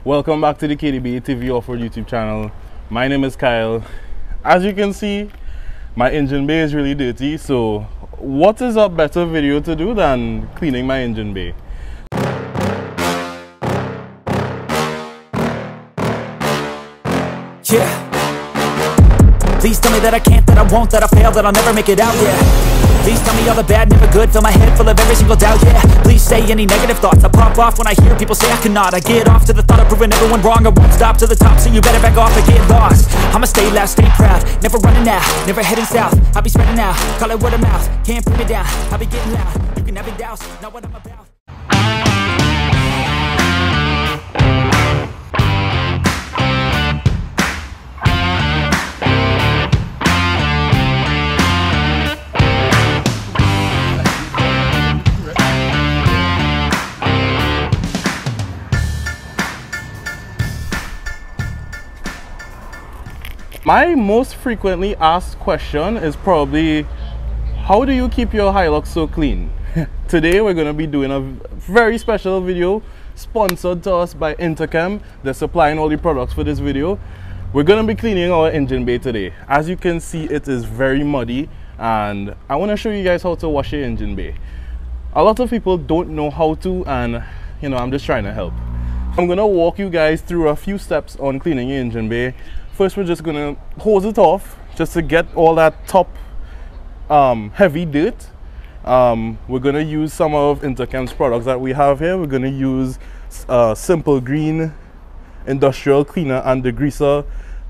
Welcome back to the KDB TV Off-Road YouTube channel. My name is Kyle. As you can see, my engine bay is really dirty, so what is a better video to do than cleaning my engine bay? Yeah. Please tell me that I can't, that I won't, that I fail, that I'll never make it out, yeah. Please tell me all the bad, never good, fill my head full of every single doubt, yeah. Please say any negative thoughts, I pop off when I hear people say I cannot. I get off to the thought of proving everyone wrong, I won't stop to the top, so you better back off and get lost. I'ma stay loud, stay proud, never running out, never heading south. I'll be spreading out, call it word of mouth, can't put me down, I'll be getting loud. You can have it douse, not what I'm about. My most frequently asked question is probably, how do you keep your Hilux so clean? Today we're going to be doing a very special video sponsored to us by Interchem. They're supplying all the products for this video. We're going to be cleaning our engine bay today. As you can see, it is very muddy, and I want to show you guys how to wash your engine bay. A lot of people don't know how to, and I'm just trying to help. I'm going to walk you guys through a few steps on cleaning your engine bay. First, we're just gonna hose it off just to get all that top heavy dirt. We're gonna use some of Interchem's products that we have here. We're gonna use Simple Green Industrial Cleaner and Degreaser.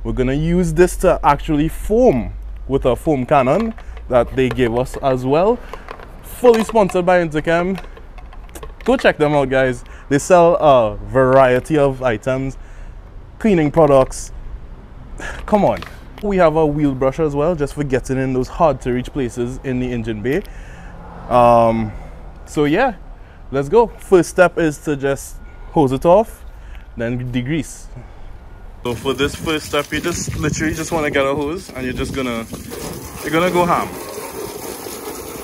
We're gonna use this to actually foam with a foam cannon that they gave us as well. Fully sponsored by Interchem. Go check them out, guys. They sell a variety of items, cleaning products. Come on. We have a wheel brush as well, just for getting in those hard to reach places in the engine bay. So yeah, let's go. First step is to just hose it off, then degrease. So for this first step, you just literally just want to get a hose, and you're gonna go ham.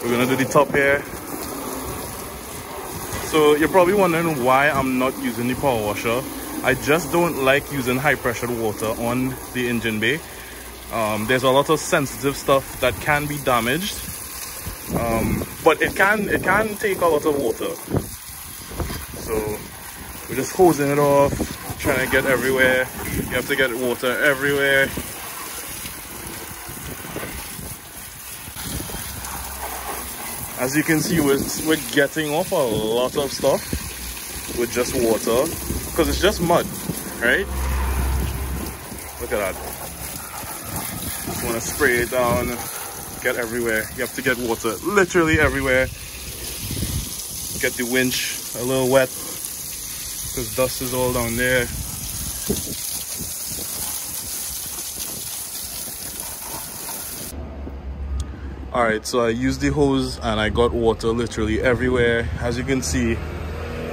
We're gonna do the top here. So you're probably wondering why I'm not using the power washer. I just don't like using high pressure water on the engine bay. There's a lot of sensitive stuff that can be damaged, but it can take a lot of water. So we're just hosing it off, trying to get everywhere. You have to get water everywhere. As you can see, we're getting off a lot of stuff with just water, because it's just mud, right? Look at that. Just want to spray it down, get everywhere. You have to get water literally everywhere. Get the winch a little wet, because dust is all down there. Alright, so I used the hose and I got water literally everywhere. As you can see,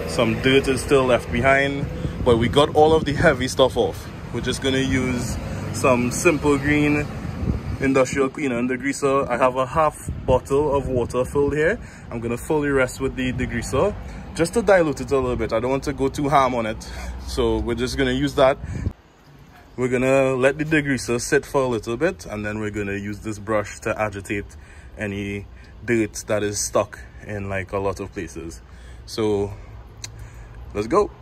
some dirt is still left behind, but we got all of the heavy stuff off. We're just gonna use some Simple Green Industrial Cleaner and Degreaser. I have a half bottle of water filled here. I'm gonna fully rest with the degreaser just to dilute it a little bit. I don't want to go too ham on it, so we're just gonna use that. We're gonna let the degreaser sit for a little bit, and then we're gonna use this brush to agitate any dirt that is stuck in like a lot of places. So let's go.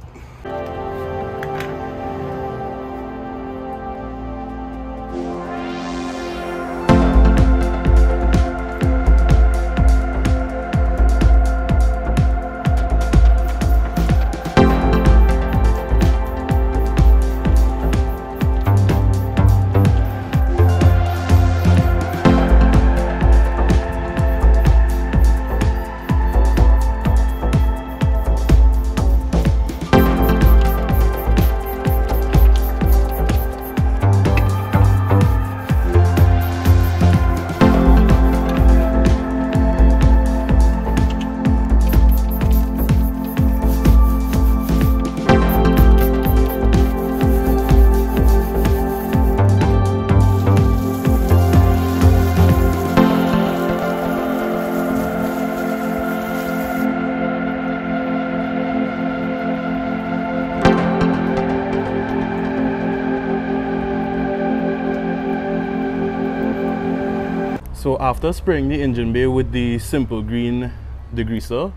So after spraying the engine bay with the Simple Green degreaser,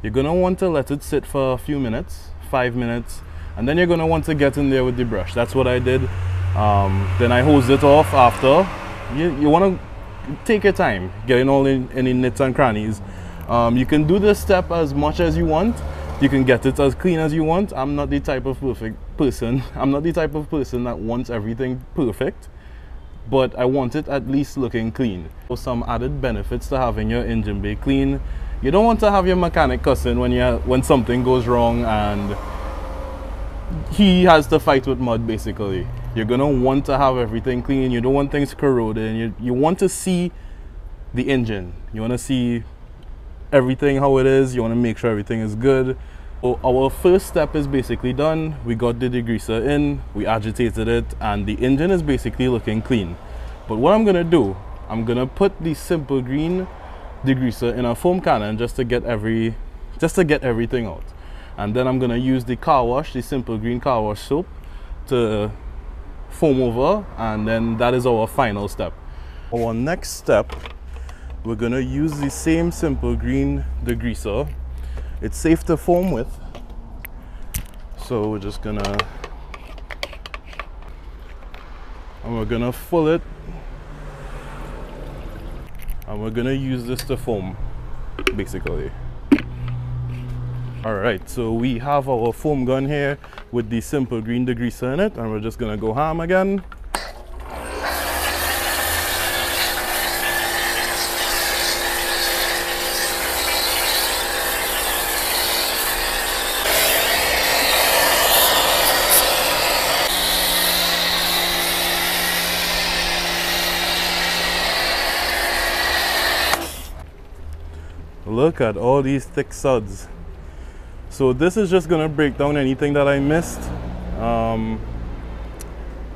you're gonna want to let it sit for a few minutes, 5 minutes, and then you're gonna want to get in there with the brush. That's what I did. Then I hosed it off after. You wanna take your time, getting all in any nits and crannies. You can do this step as much as you want. You can get it as clean as you want. I'm not the type of person that wants everything perfect, but I want it at least looking clean. So some added benefits to having your engine bay clean. You don't want to have your mechanic cussing when something goes wrong and he has to fight with mud basically. You're gonna want to have everything clean. You don't want things corroding. You want to see the engine. You want to see everything how it is. You want to make sure everything is good. So our first step is basically done. We got the degreaser in, we agitated it, and the engine is basically looking clean. But what I'm gonna do, I'm gonna put the Simple Green degreaser in a foam cannon just to get everything out. And then I'm gonna use the car wash, the Simple Green car wash soap, to foam over, and then that is our final step. Our next step, we're gonna use the same Simple Green degreaser. It's safe to foam with, so we're just gonna, and we're gonna fill it, and we're gonna use this to foam basically. Alright, so we have our foam gun here with the Simple Green degreaser in it, and we're just gonna go ham again. Look at all these thick suds. So this is just gonna break down anything that I missed.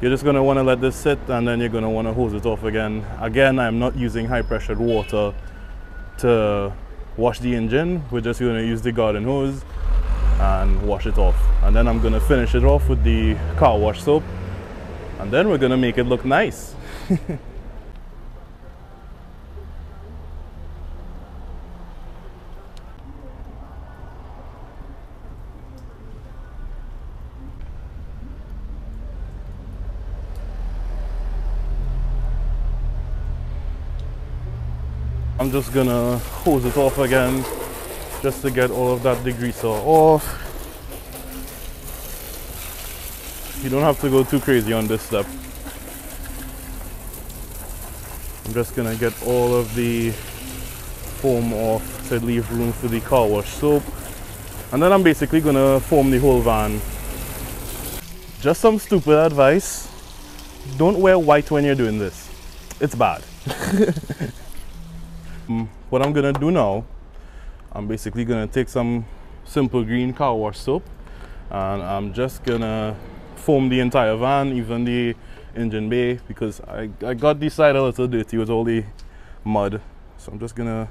You're just gonna wanna let this sit, and then you're gonna wanna hose it off again. Again, I'm not using high pressured water to wash the engine. We're just gonna use the garden hose and wash it off. And then I'm gonna finish it off with the car wash soap. And then we're gonna make it look nice. I'm just gonna hose it off again just to get all of that degreaser off. You don't have to go too crazy on this step. I'm just gonna get all of the foam off to leave room for the car wash soap. And then I'm basically gonna foam the whole van. Just some stupid advice. Don't wear white when you're doing this. It's bad. What I'm gonna do now, I'm basically gonna take some Simple Green car wash soap, and I'm just gonna foam the entire van, even the engine bay, because I got this side a little dirty with all the mud. So I'm just gonna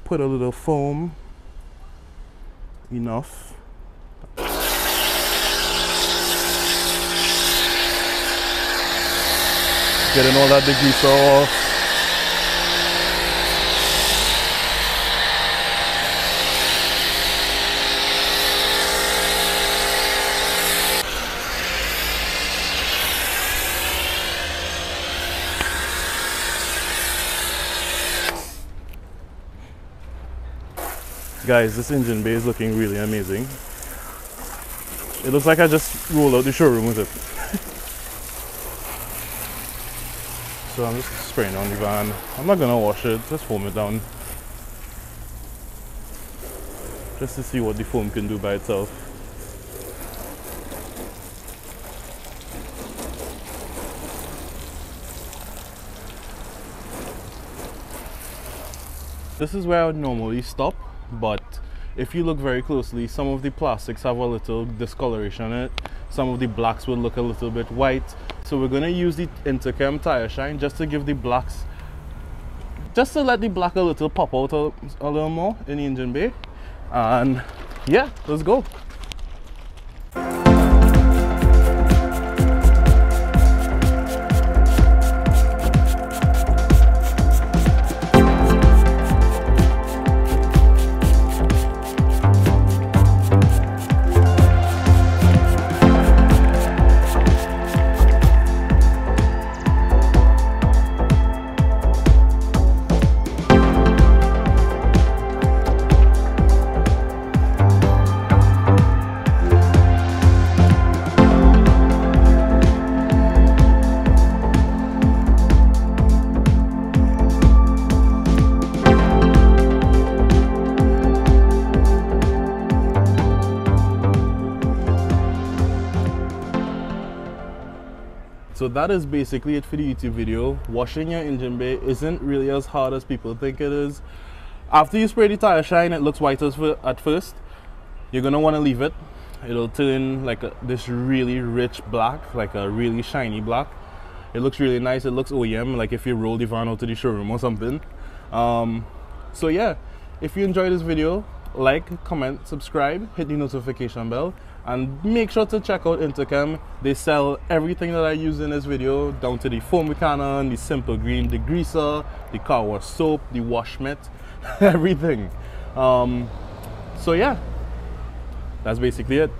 put a little foam, enough. Getting all that degreaser off. Guys, this engine bay is looking really amazing. It looks like I just rolled out the showroom with it. So I'm just spraying on the van. I'm not gonna wash it, just foam it down. Just to see what the foam can do by itself. This is where I would normally stop, but if you look very closely, some of the plastics have a little discoloration in it. Some of the blacks will look a little bit white. So we're gonna use the Interchem Tire Shine just to give the blacks, just to let the black a little pop out a little more in the engine bay. And yeah, let's go. So that is basically it for the YouTube video. Washing your engine bay isn't really as hard as people think it is. After you spray the tire shine, it looks white at first. You're gonna want to leave it. It'll turn like this really rich black, like a really shiny black. It looks really nice. It looks OEM, like if you roll the van out to the showroom or something. So yeah, if you enjoyed this video, like, comment, subscribe, hit the notification bell, and make sure to check out Interchem. They sell everything that I use in this video, down to the foam cannon, the Simple Green, the greaser, the car wash soap, the wash mitt, everything. So yeah, that's basically it.